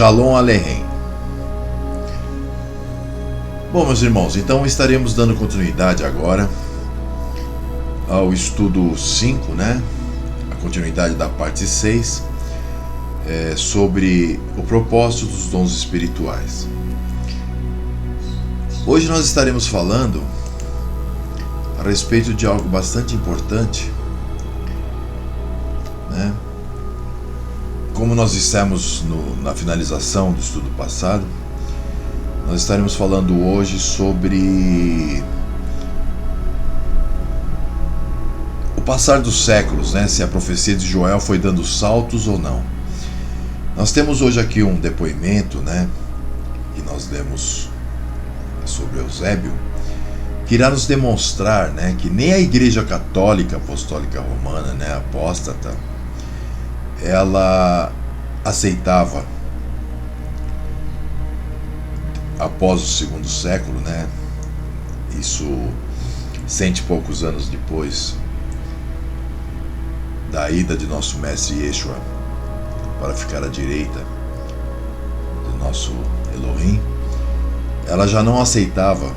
Shalom Aleichem. Bom, meus irmãos, então estaremos dando continuidade agora ao estudo 5, né? A continuidade da parte 6, sobre o propósito dos dons espirituais. Hoje nós estaremos falando a respeito de algo bastante importante, né? Como nós dissemos na finalização do estudo passado, nós estaremos falando hoje sobre o passar dos séculos, né? Se a profecia de Joel foi dando saltos ou não. Nós temos hoje aqui um depoimento, né? Que nós lemos sobre Eusébio, que irá nos demonstrar, né? Que nem a Igreja Católica Apostólica Romana, né? Apóstata, ela aceitava, após o segundo século, né? Isso 100 e poucos anos depois da ida de nosso mestre Yeshua para ficar à direita do nosso Elohim, ela já não aceitava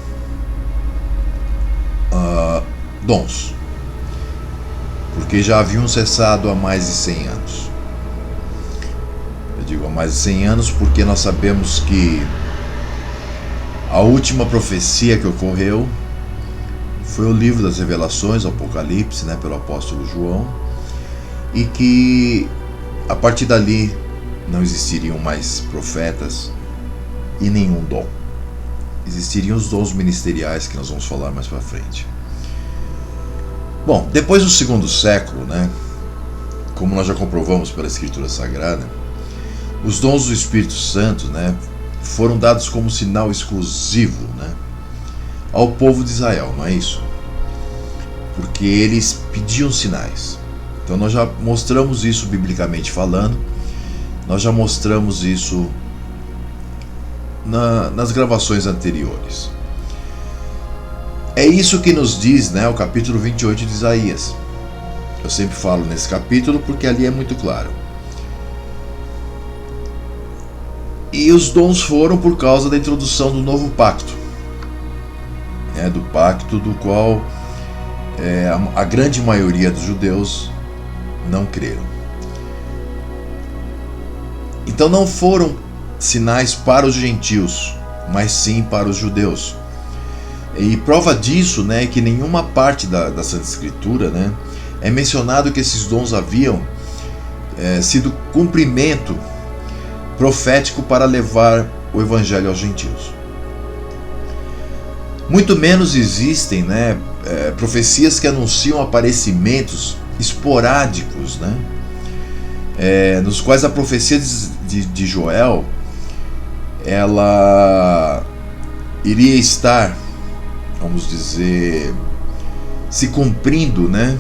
dons, porque já haviam cessado há mais de 100 anos. Eu digo há mais de 100 anos porque nós sabemos que a última profecia que ocorreu foi o livro das Revelações, o Apocalipse, né, pelo apóstolo João, e que a partir dali não existiriam mais profetas e nenhum dom. Existiriam os dons ministeriais que nós vamos falar mais para frente. Bom, depois do segundo século, né, como nós já comprovamos pela Escritura Sagrada, os dons do Espírito Santo, né, foram dados como sinal exclusivo, né, ao povo de Israel, não é isso? Porque eles pediam sinais. Então nós já mostramos isso biblicamente falando, nós já mostramos isso nas gravações anteriores. É isso que nos diz, né, o capítulo 28 de Isaías. Eu sempre falo nesse capítulo porque ali é muito claro. E os dons foram por causa da introdução do novo pacto, né, do pacto do qual a grande maioria dos judeus não creram. Então não foram sinais para os gentios, mas sim para os judeus. E prova disso, né, é que nenhuma parte da Santa Escritura, né, é mencionado que esses dons haviam sido cumprimento profético para levar o evangelho aos gentios. Muito menos existem, né, profecias que anunciam aparecimentos esporádicos, né, nos quais a profecia de Joel ela iria estar, vamos dizer, se cumprindo, né,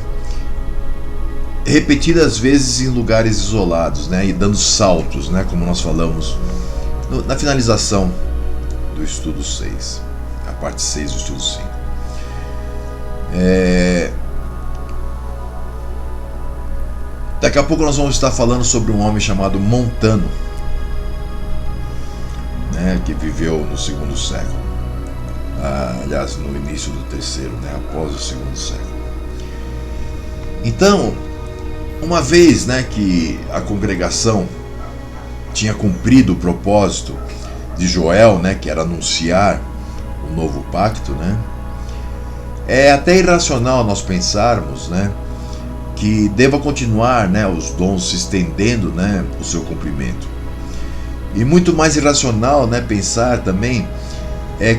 repetidas vezes em lugares isolados, né, e dando saltos, né, como nós falamos na finalização do estudo 6, a parte 6 do estudo 5. Daqui a pouco nós vamos estar falando sobre um homem chamado Montano, né, que viveu no segundo século, aliás, no início do terceiro, né, após o segundo século. Então, uma vez, né, que a congregação tinha cumprido o propósito de Joel, né, que era anunciar o novo pacto, né, é até irracional nós pensarmos, né, que deva continuar, né, os dons se estendendo, né, o seu cumprimento. E muito mais irracional, né, pensar também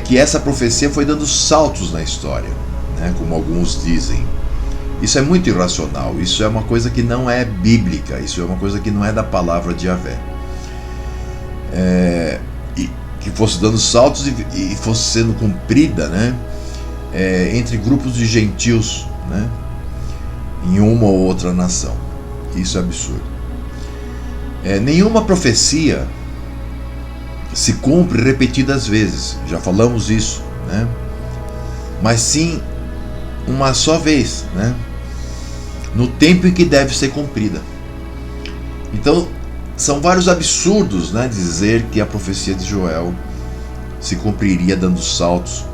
que essa profecia foi dando saltos na história, né, como alguns dizem. Isso é muito irracional, isso é uma coisa que não é bíblica, isso é uma coisa que não é da palavra de Yahvé. E que fosse dando saltos e fosse sendo cumprida, né, entre grupos de gentios, né, em uma ou outra nação. Isso é absurdo. Nenhuma profecia se cumpre repetidas vezes, já falamos isso, né, mas sim uma só vez, né, no tempo em que deve ser cumprida. Então, são vários absurdos, né, dizer que a profecia de Joel se cumpriria dando saltos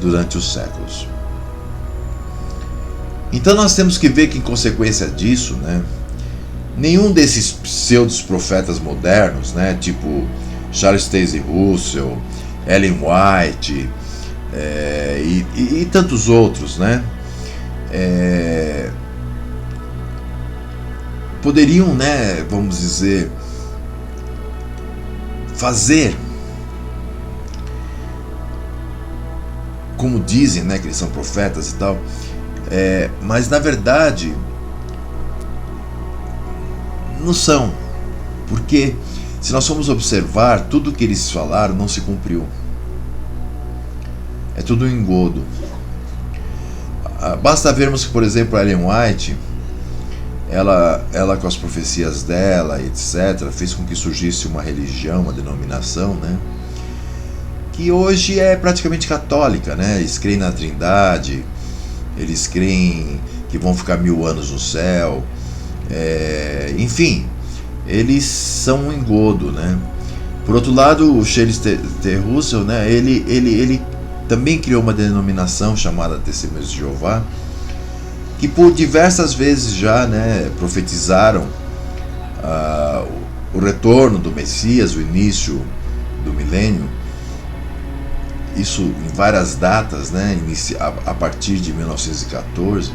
durante os séculos. Então nós temos que ver que, em consequência disso, né, nenhum desses pseudos profetas modernos, né, tipo Charles Taze Russell, Ellen White e tantos outros, né, poderiam, né, vamos dizer, fazer como dizem, né, que eles são profetas e tal, mas na verdade não são, porque se nós formos observar, tudo que eles falaram não se cumpriu. É tudo um engodo. Basta vermos que, por exemplo, a Ellen White, ela com as profecias dela, etc., fez com que surgisse uma religião, uma denominação, né, que hoje é praticamente católica, né? Eles creem na Trindade, eles creem que vão ficar 1000 anos no céu, enfim, eles são um engodo, né? Por outro lado, o Charles T. Russell, né, ele também criou uma denominação chamada Testemunhas de Jeová, que por diversas vezes já, né, profetizaram o retorno do Messias, o início do milênio, isso em várias datas, né, a partir de 1914,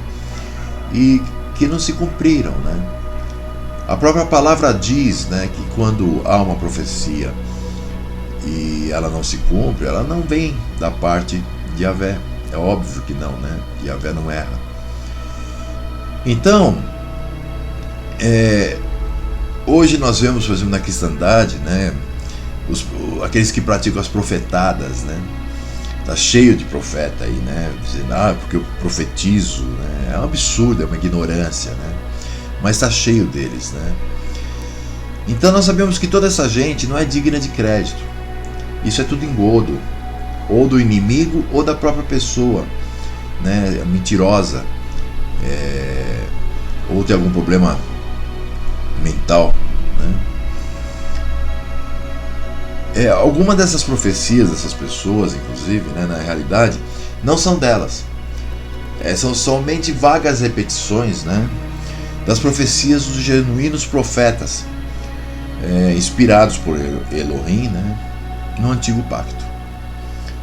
e que não se cumpriram, né? A própria palavra diz, né, que quando há uma profecia e ela não se cumpre, ela não vem da parte de Yahvé. É óbvio que não, né? Yahvé não erra. Então, hoje nós vemos, por exemplo, na cristandade, né, aqueles que praticam as profetadas, né? Tá cheio de profeta aí, né? Dizendo, porque eu profetizo, né? É um absurdo, é uma ignorância, né? Mas tá cheio deles, né? Então nós sabemos que toda essa gente não é digna de crédito. Isso é tudo engodo, ou do inimigo ou da própria pessoa, né? Mentirosa, ou tem algum problema mental, né? Alguma dessas profecias dessas pessoas, inclusive, né, na realidade, não são delas. São somente vagas repetições, né, das profecias dos genuínos profetas, inspirados por Elohim, né, no Antigo Pacto.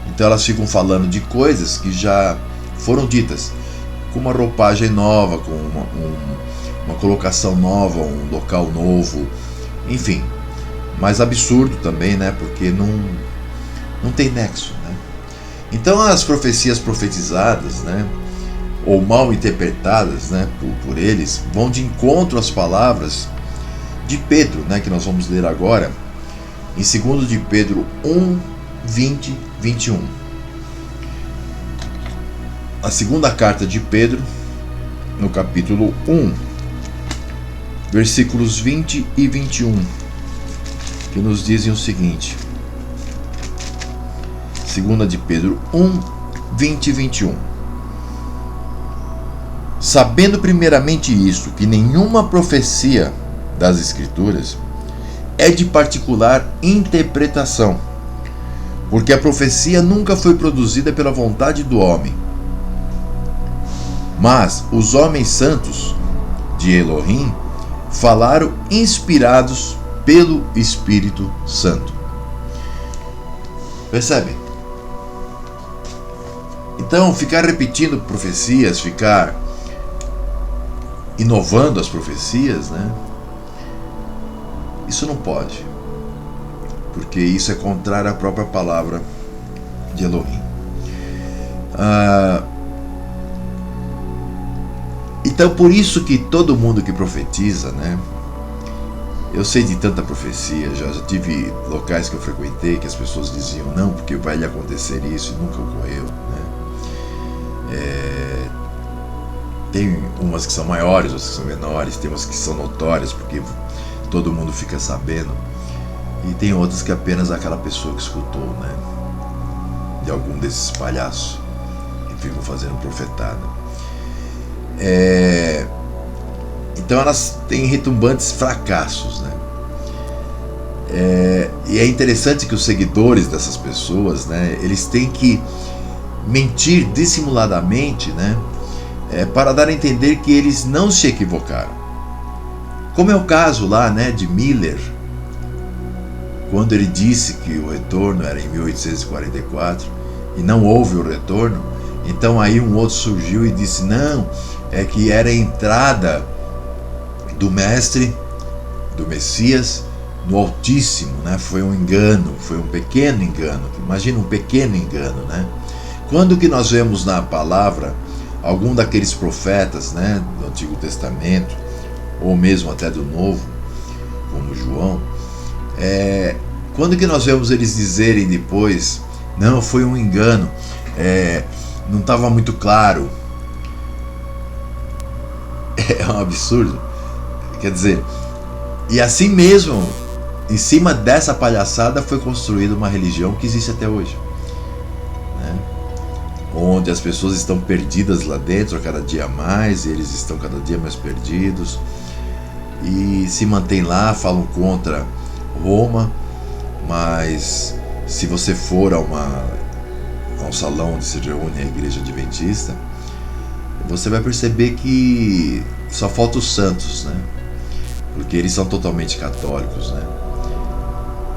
Então elas ficam falando de coisas que já foram ditas, com uma roupagem nova, com uma colocação nova, um local novo, enfim. Mas absurdo também, né? Porque não tem nexo, né? Então as profecias profetizadas, né, ou mal interpretadas, né, por eles, vão de encontro às palavras de Pedro, né, que nós vamos ler agora, em 2 de Pedro 1, 20, 21. A segunda carta de Pedro, no capítulo 1, versículos 20 e 21, que nos dizem o seguinte: 2 de Pedro 1, 20 e 21. Sabendo primeiramente isto, que nenhuma profecia das Escrituras é de particular interpretação, porque a profecia nunca foi produzida pela vontade do homem, mas os homens santos de Elohim falaram inspirados pelo Espírito Santo. Percebe? Então, ficar repetindo profecias, ficar inovando as profecias, né? Isso não pode, porque isso é contrário à própria palavra de Elohim. Então, por isso que todo mundo que profetiza, né? Eu sei de tanta profecia, já tive locais que eu frequentei que as pessoas diziam, não, porque vai lhe acontecer isso, e nunca ocorreu, né? Tem umas que são maiores, outras que são menores, tem umas que são notórias, porque todo mundo fica sabendo, e tem outras que apenas aquela pessoa que escutou, né? De algum desses palhaços que ficam fazendo profetada. Então elas têm retumbantes fracassos, né? E é interessante que os seguidores dessas pessoas, né, eles têm que mentir dissimuladamente, né, para dar a entender que eles não se equivocaram. Como é o caso lá, né, de Miller, quando ele disse que o retorno era em 1844 e não houve o retorno. Então aí um outro surgiu e disse, não, é que era a entrada do mestre, do Messias, no Altíssimo, né? Foi um engano, foi um pequeno engano. Imagina um pequeno engano, né? Quando que nós vemos na palavra algum daqueles profetas, né, do Antigo Testamento, ou mesmo até do Novo, como João, quando que nós vemos eles dizerem depois, não, foi um engano, não estava muito claro? É um absurdo. Quer dizer, e assim mesmo, em cima dessa palhaçada foi construída uma religião que existe até hoje, né? Onde as pessoas estão perdidas lá dentro a cada dia mais, e eles estão cada dia mais perdidos, e se mantêm lá, falam contra Roma, mas se você for a um salão onde se reúne a igreja adventista, você vai perceber que só falta os santos, né? Porque eles são totalmente católicos, né?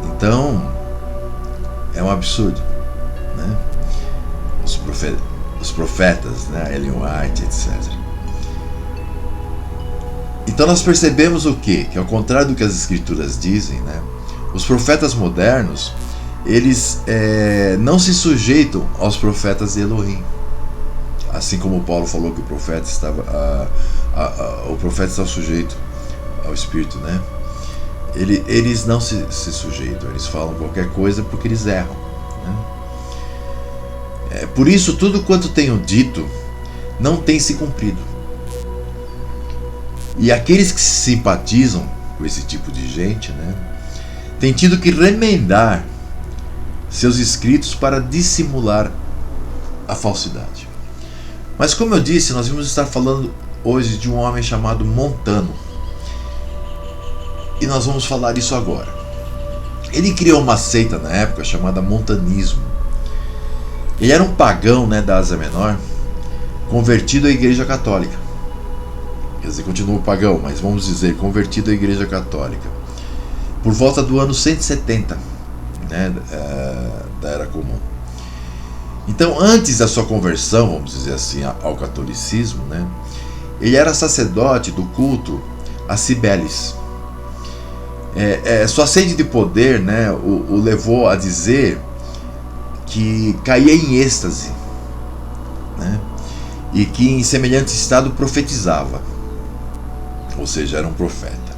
Então é um absurdo, né? Os profetas, né? Ellen White, etc. Então nós percebemos o quê? Que ao contrário do que as escrituras dizem, né, os profetas modernos, eles não se sujeitam aos profetas de Elohim. Assim como Paulo falou que o profeta estava sujeito ao Espírito, né? Eles não se sujeitam, eles falam qualquer coisa porque eles erram, né? Por isso, tudo quanto tenho dito não tem se cumprido. E aqueles que se simpatizam com esse tipo de gente, né, têm tido que remendar seus escritos para dissimular a falsidade. Mas como eu disse, nós vamos estar falando hoje de um homem chamado Montano. E nós vamos falar isso agora. Ele criou uma seita na época chamada Montanismo. Ele era um pagão, né, da Ásia Menor, convertido à Igreja Católica. Quer dizer, continuou pagão, mas vamos dizer, convertido à Igreja Católica. Por volta do ano 170, né, da Era Comum. Então, antes da sua conversão, vamos dizer assim, ao catolicismo, né, ele era sacerdote do culto a Cibeles. Sua sede de poder, né, o levou a dizer que caía em êxtase, né, e que em semelhante estado profetizava. Ou seja, era um profeta.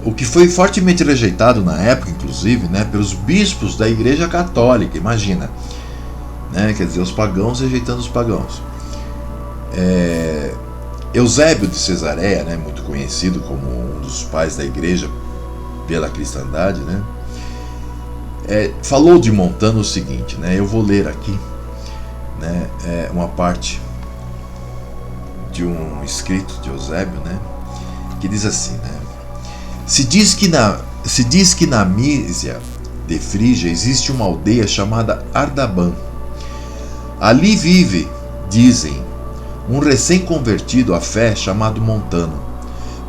O que foi fortemente rejeitado na época, inclusive, né, pelos bispos da Igreja Católica. Imagina, né, quer dizer, os pagãos rejeitando os pagãos. Eusébio de Cesareia, né, muito conhecido como um dos pais da Igreja pela cristandade, né, falou de Montano o seguinte, né, eu vou ler aqui, né, uma parte de um escrito de Eusébio, né, que diz assim, né, se diz que na Mísia de Frígia existe uma aldeia chamada Ardaban. Ali vive, dizem, um recém-convertido à fé chamado Montano.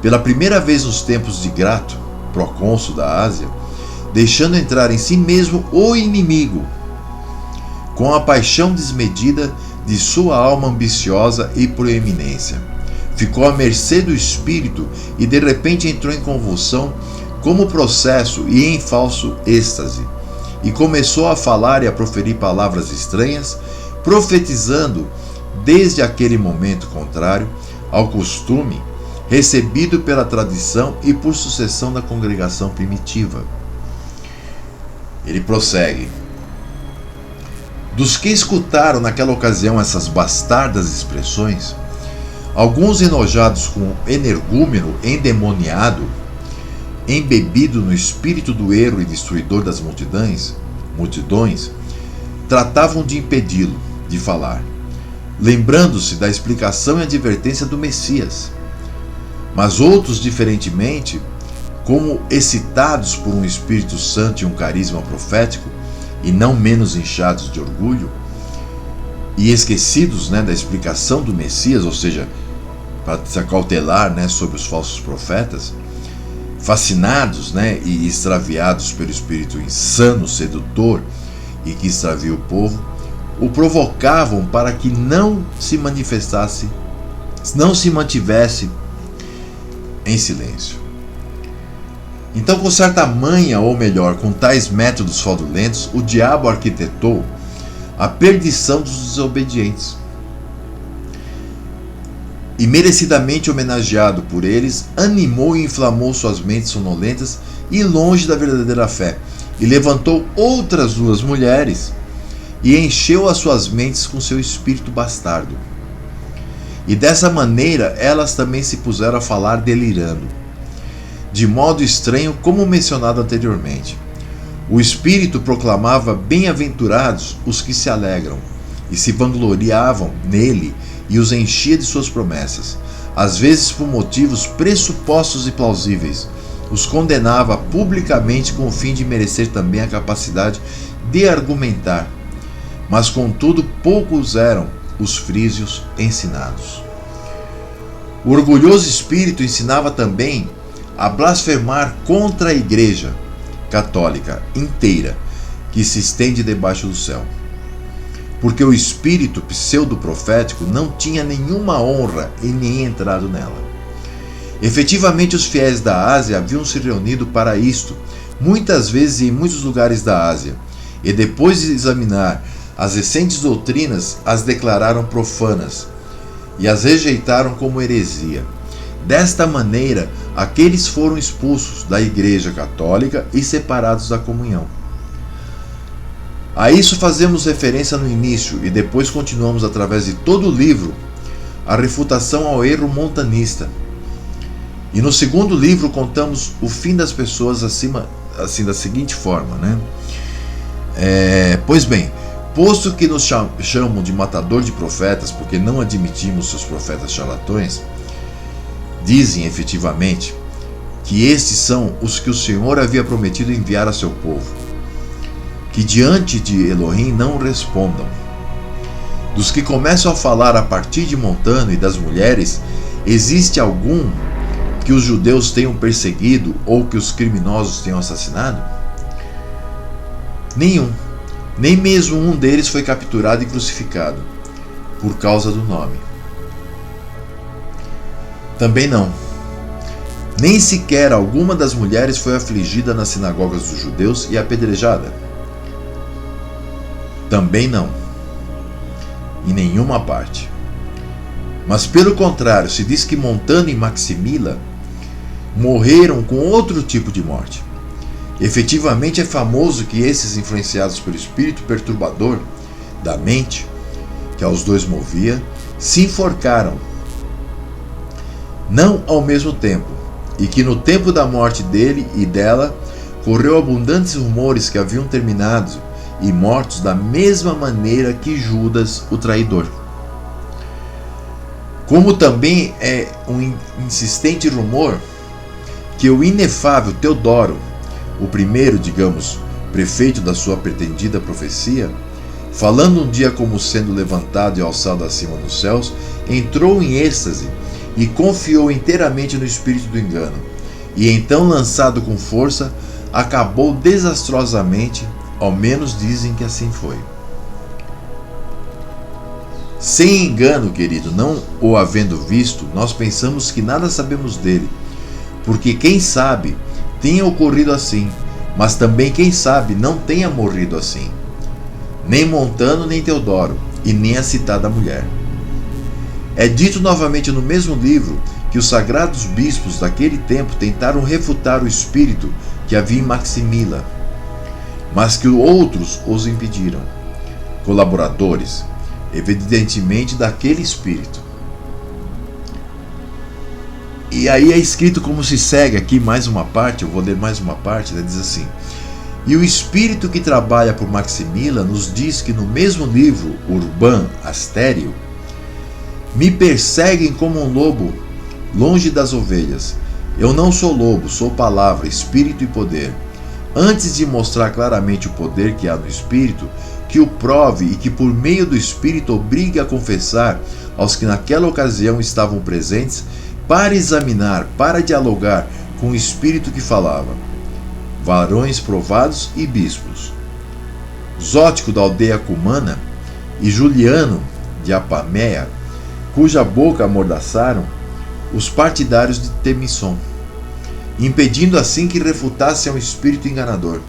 Pela primeira vez nos tempos de Grato, procônsul da Ásia, deixando entrar em si mesmo o inimigo, com a paixão desmedida de sua alma ambiciosa e proeminência. Ficou à mercê do espírito e de repente entrou em convulsão como processo e em falso êxtase, e começou a falar e a proferir palavras estranhas, profetizando desde aquele momento contrário ao costume recebido pela tradição e por sucessão da congregação primitiva. Ele prossegue: dos que escutaram naquela ocasião essas bastardas expressões, alguns enojados com o energúmeno endemoniado, embebido no espírito do erro e destruidor das multidões, tratavam de impedi-lo de falar, lembrando-se da explicação e advertência do Messias. Mas outros, diferentemente, como excitados por um Espírito Santo e um carisma profético, e não menos inchados de orgulho, e esquecidos, da explicação do Messias, ou seja, para se acautelar, sobre os falsos profetas, fascinados, e extraviados pelo espírito insano, sedutor e que extravia o povo, o provocavam para que não se manifestasse, não se mantivesse em silêncio. Então, com certa manha, ou melhor, com tais métodos fraudulentos, o diabo arquitetou a perdição dos desobedientes. E merecidamente homenageado por eles, animou e inflamou suas mentes sonolentas e longe da verdadeira fé, e levantou outras 2 mulheres, e encheu as suas mentes com seu espírito bastardo. E dessa maneira elas também se puseram a falar delirando, de modo estranho como mencionado anteriormente. O Espírito proclamava bem-aventurados os que se alegram, e se vangloriavam nele, e os enchia de suas promessas, às vezes por motivos pressupostos e plausíveis. Os condenava publicamente com o fim de merecer também a capacidade de argumentar. Mas contudo poucos eram os frísios ensinados. O orgulhoso espírito ensinava também a blasfemar contra a Igreja Católica inteira, que se estende debaixo do céu. Porque o espírito pseudo-profético não tinha nenhuma honra em nem entrado nela. Efetivamente, os fiéis da Ásia haviam se reunido para isto, muitas vezes em muitos lugares da Ásia, e depois de examinar as recentes doutrinas, as declararam profanas e as rejeitaram como heresia. Desta maneira, aqueles foram expulsos da Igreja Católica e separados da comunhão. A isso fazemos referência no início e depois continuamos através de todo o livro a refutação ao erro montanista. E no segundo livro contamos o fim das pessoas assim da seguinte forma, Pois bem, posto que nos chamam de matador de profetas porque não admitimos seus profetas charlatões, dizem efetivamente que estes são os que o Senhor havia prometido enviar a seu povo, que diante de Elohim não respondam. Dos que começam a falar a partir de Montano e das mulheres, existe algum que os judeus tenham perseguido ou que os criminosos tenham assassinado? Nenhum. Nem mesmo um deles foi capturado e crucificado, por causa do nome. Também não. Nem sequer alguma das mulheres foi afligida nas sinagogas dos judeus e apedrejada. Também não. Em nenhuma parte. Mas pelo contrário, se diz que Montano e Maximila morreram com outro tipo de morte. Efetivamente é famoso que esses, influenciados pelo espírito perturbador da mente, que aos 2 movia, se enforcaram, não ao mesmo tempo, e que no tempo da morte dele e dela, correu abundantes rumores que haviam terminado e mortos da mesma maneira que Judas, o traidor. Como também é um insistente rumor que o inefável Teodoro, o primeiro, prefeito da sua pretendida profecia, falando um dia como sendo levantado e alçado acima nos céus, entrou em êxtase e confiou inteiramente no espírito do engano, e então, lançado com força, acabou desastrosamente, ao menos dizem que assim foi. Sem engano, querido, não o havendo visto, nós pensamos que nada sabemos dele, porque quem sabe tenha ocorrido assim, mas também quem sabe não tenha morrido assim, nem Montano nem Teodoro, e nem a citada mulher. É dito novamente no mesmo livro que os sagrados bispos daquele tempo tentaram refutar o espírito que havia em Maximila, mas que outros os impediram, colaboradores, evidentemente, daquele espírito. E aí é escrito como se segue aqui mais uma parte, eu vou ler mais uma parte, diz assim: e o espírito que trabalha por Maximila nos diz que no mesmo livro, Urban Astério, me perseguem como um lobo longe das ovelhas, Eu não sou lobo, sou palavra, espírito e poder. Antes de mostrar claramente o poder que há no espírito, que o prove e que por meio do espírito obrigue a confessar aos que naquela ocasião estavam presentes, para examinar, para dialogar com o espírito que falava. Varões provados e bispos. Zótico da aldeia cumana e Juliano de Apameia, cuja boca amordaçaram os partidários de Temisson, impedindo assim que refutasse um espírito enganador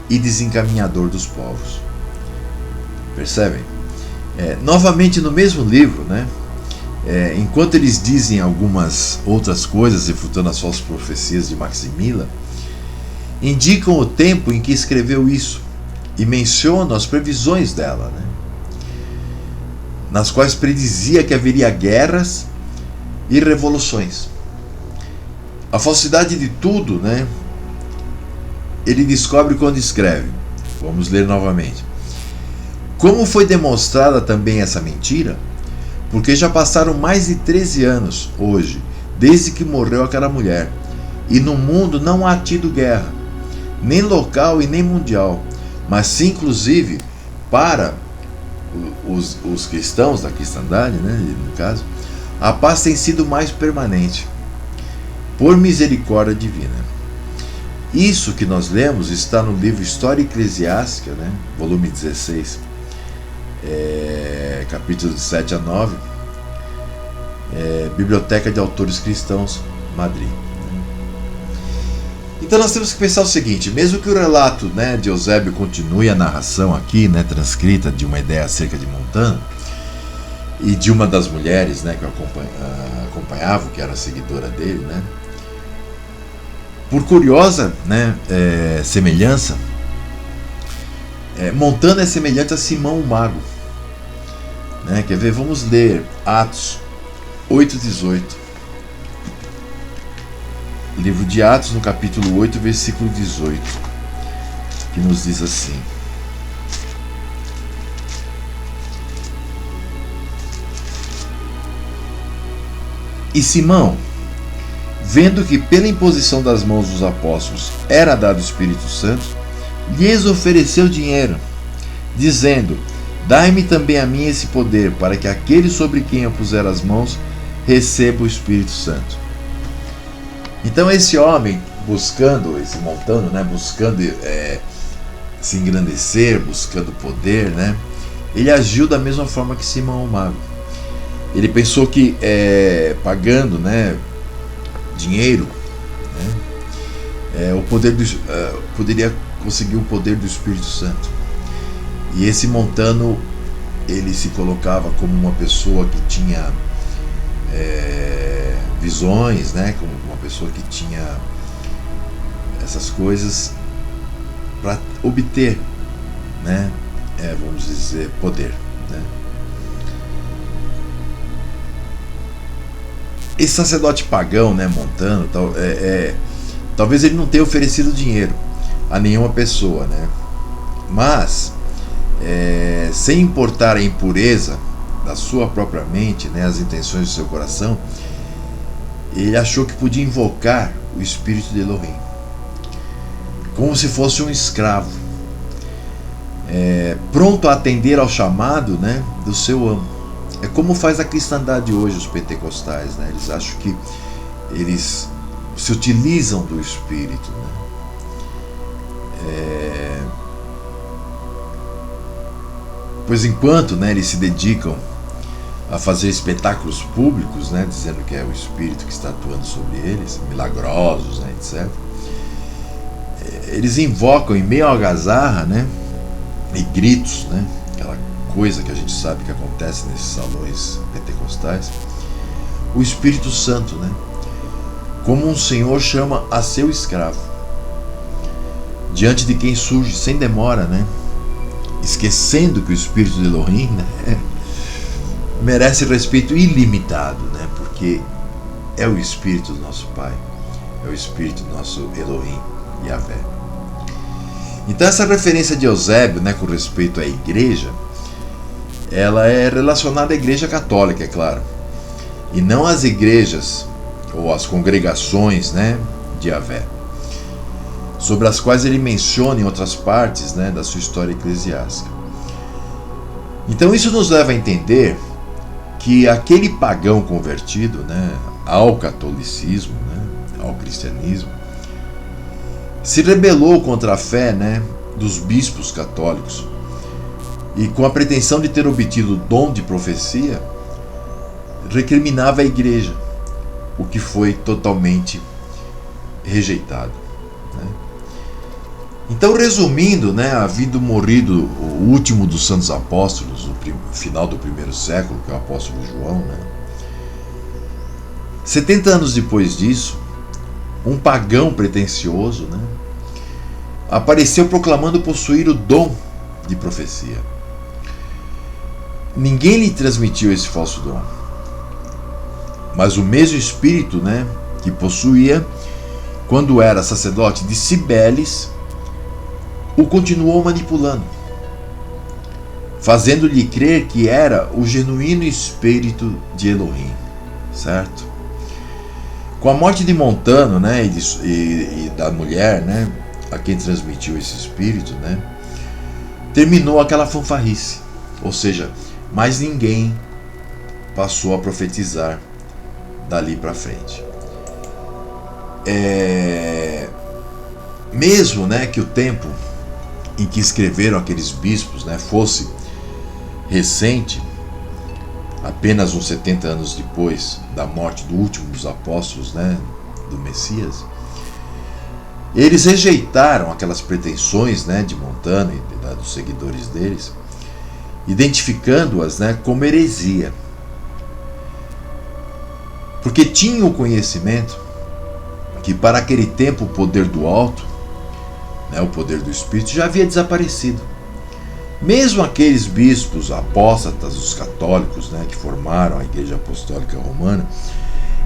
e desencaminhador dos povos. Percebem? Novamente no mesmo livro, né? Enquanto eles dizem algumas outras coisas refutando as falsas profecias de Maximila, indicam o tempo em que escreveu isso e mencionam as previsões dela, né? Nas quais predizia que haveria guerras e revoluções. A falsidade de tudo, né? Ele descobre quando escreve. Vamos ler novamente. Como foi demonstrada também essa mentira? Porque já passaram mais de 13 anos, hoje, desde que morreu aquela mulher, e no mundo não há tido guerra, nem local e nem mundial, mas sim, inclusive, para os cristãos da cristandade, né, no caso, a paz tem sido mais permanente, por misericórdia divina. Isso que nós lemos está no livro História Eclesiástica, né, volume 16, capítulos de 7 a 9, Biblioteca de Autores Cristãos, Madrid. Então nós temos que pensar o seguinte: mesmo que o relato, né, de Eusébio continue a narração aqui, né, transcrita de uma ideia acerca de Montano e de uma das mulheres, né, que eu acompanhava, que era seguidora dele, né, por curiosa, né, semelhança, Montano é semelhante a Simão o Mago, né? Quer ver? Vamos ler Atos 8:18. Livro de Atos, no capítulo 8, versículo 18, que nos diz assim: E Simão, vendo que pela imposição das mãos dos apóstolos era dado o Espírito Santo, lhes ofereceu dinheiro, dizendo: Dai-me também a mim esse poder, para que aquele sobre quem eu puser as mãos receba o Espírito Santo. Então esse homem, buscando, esse Montano, né, buscando se engrandecer, buscando poder, né, ele agiu da mesma forma que Simão o Mago. Ele pensou que pagando, né, dinheiro, né, poderia conseguir o poder do Espírito Santo. E esse Montano, ele se colocava como uma pessoa que tinha visões, né, como uma pessoa que tinha essas coisas para obter, né, vamos dizer, poder, né. Esse sacerdote pagão, né, Montano, talvez ele não tenha oferecido dinheiro a nenhuma pessoa, né, mas sem importar a impureza da sua própria mente, né, as intenções do seu coração, ele achou que podia invocar o espírito de Elohim como se fosse um escravo, pronto a atender ao chamado, né, do seu amo. É como faz a cristandade hoje, os pentecostais, né? Eles acham que eles se utilizam do espírito, né? Pois enquanto, né, eles se dedicam a fazer espetáculos públicos, né, dizendo que é o Espírito que está atuando sobre eles, milagrosos, né, etc. Eles invocam em meio à algazarra, né, e gritos, né, aquela coisa que a gente sabe que acontece nesses salões pentecostais, o Espírito Santo, né, como um senhor chama a seu escravo, diante de quem surge sem demora, né, esquecendo que o Espírito de Elohim, né, merece respeito ilimitado, né, porque é o Espírito do nosso Pai, é o Espírito do nosso Elohim, Yahvé. Então essa referência de Eusébio, né, com respeito à igreja, ela é relacionada à igreja católica, é claro, e não às igrejas ou as congregações, né, de Yahvé, sobre as quais ele menciona em outras partes, né, da sua história eclesiástica. Então isso nos leva a entender que aquele pagão convertido, né, ao catolicismo, né, ao cristianismo, se rebelou contra a fé, né, dos bispos católicos e, com a pretensão de ter obtido o dom de profecia, recriminava a igreja, o que foi totalmente rejeitado, né? Então, resumindo, né, havendo morrido o último dos santos apóstolos, no final do primeiro século, que é o apóstolo João, né, 70 anos depois disso, um pagão pretensioso, né, apareceu proclamando possuir o dom de profecia. Ninguém lhe transmitiu esse falso dom, mas o mesmo espírito, né, que possuía quando era sacerdote de Cibeles o continuou manipulando, fazendo-lhe crer que era o genuíno espírito de Elohim, certo? Com a morte de Montano, né, e da mulher, né, a quem transmitiu esse espírito, né, terminou aquela fanfarrice, ou seja, mais ninguém passou a profetizar dali para frente. Mesmo, né, que o tempo em que escreveram aqueles bispos, né, fosse recente, apenas uns 70 anos depois da morte do último dos apóstolos, né, do Messias, eles rejeitaram aquelas pretensões, né, de Montano e dos seguidores deles, identificando-as, né, como heresia, porque tinham o conhecimento que para aquele tempo o poder do alto, né, o poder do Espírito, já havia desaparecido. Mesmo aqueles bispos apóstatas, os católicos, né, que formaram a Igreja Apostólica Romana,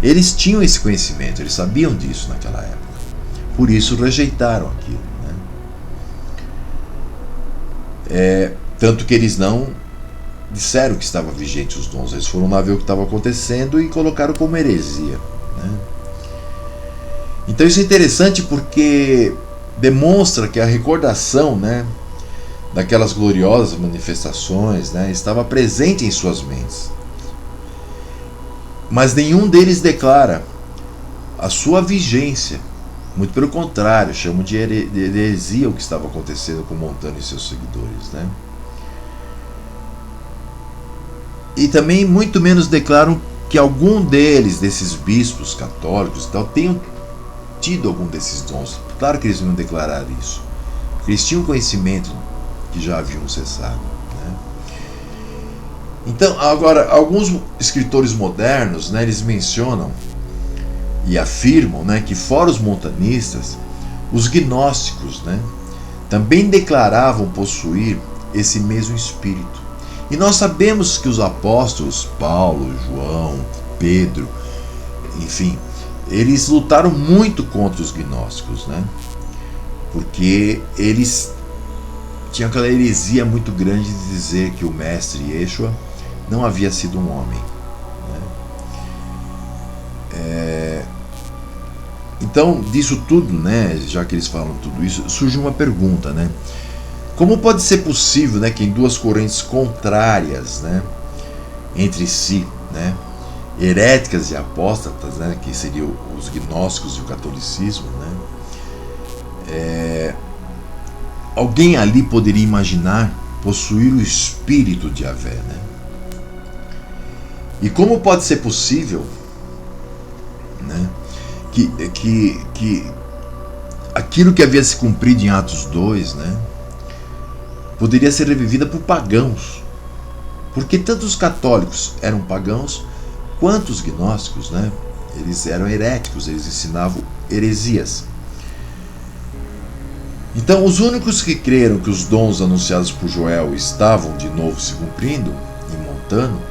eles tinham esse conhecimento, eles sabiam disso naquela época. Por isso rejeitaram aquilo, né? Tanto que eles não disseram que estava vigente os dons, eles foram lá ver o que estava acontecendo e colocaram como heresia, né? Então isso é interessante porque demonstra que a recordação, né, daquelas gloriosas manifestações, né, estava presente em suas mentes. Mas nenhum deles declara a sua vigência. Muito pelo contrário, chamam de heresia o que estava acontecendo com Montano e seus seguidores, né? E também muito menos declaram que algum desses bispos católicos e tal, tenham tido algum desses dons. Claro que eles não declararam isso, porque eles tinham conhecimento que já haviam cessado, né? Então, agora, alguns escritores modernos, né, eles mencionam e afirmam, né, que fora os montanistas, os gnósticos, né, também declaravam possuir esse mesmo espírito. E nós sabemos que os apóstolos Paulo, João, Pedro, enfim, eles lutaram muito contra os gnósticos, né? Porque eles tinham aquela heresia muito grande de dizer que o mestre Yeshua não havia sido um homem, né? Então, disso tudo, né, já que eles falam tudo isso, surge uma pergunta, né? Como pode ser possível, né, que em duas correntes contrárias, né, entre si, né, heréticas e apóstatas, né, que seriam os gnósticos e o catolicismo, né, alguém ali poderia imaginar possuir o espírito de Yahvé, né? E como pode ser possível, né, que aquilo que havia se cumprido em Atos 2, né, poderia ser revivida por pagãos? Porque tanto os católicos eram pagãos quanto os gnósticos, né? Eles eram heréticos, eles ensinavam heresias. Então, os únicos que creram que os dons anunciados por Joel estavam de novo se cumprindo em Montano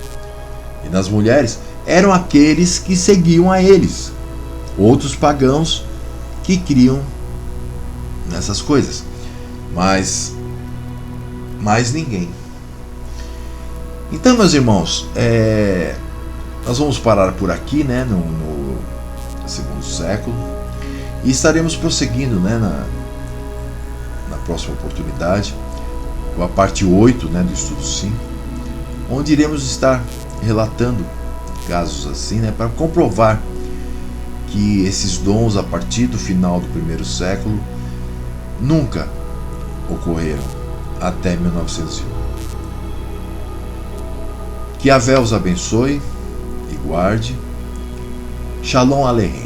e nas mulheres eram aqueles que seguiam a eles, outros pagãos que criam nessas coisas, mas mais ninguém. Então, meus irmãos, nós vamos parar por aqui, né, século. E estaremos prosseguindo, né, na próxima oportunidade, com a parte 8, né, do estudo 5, onde iremos estar relatando casos assim, né, para comprovar que esses dons a partir do final do primeiro século nunca ocorreram até 1901. Que Yahvé os abençoe e guarde. Shalom Aleichem.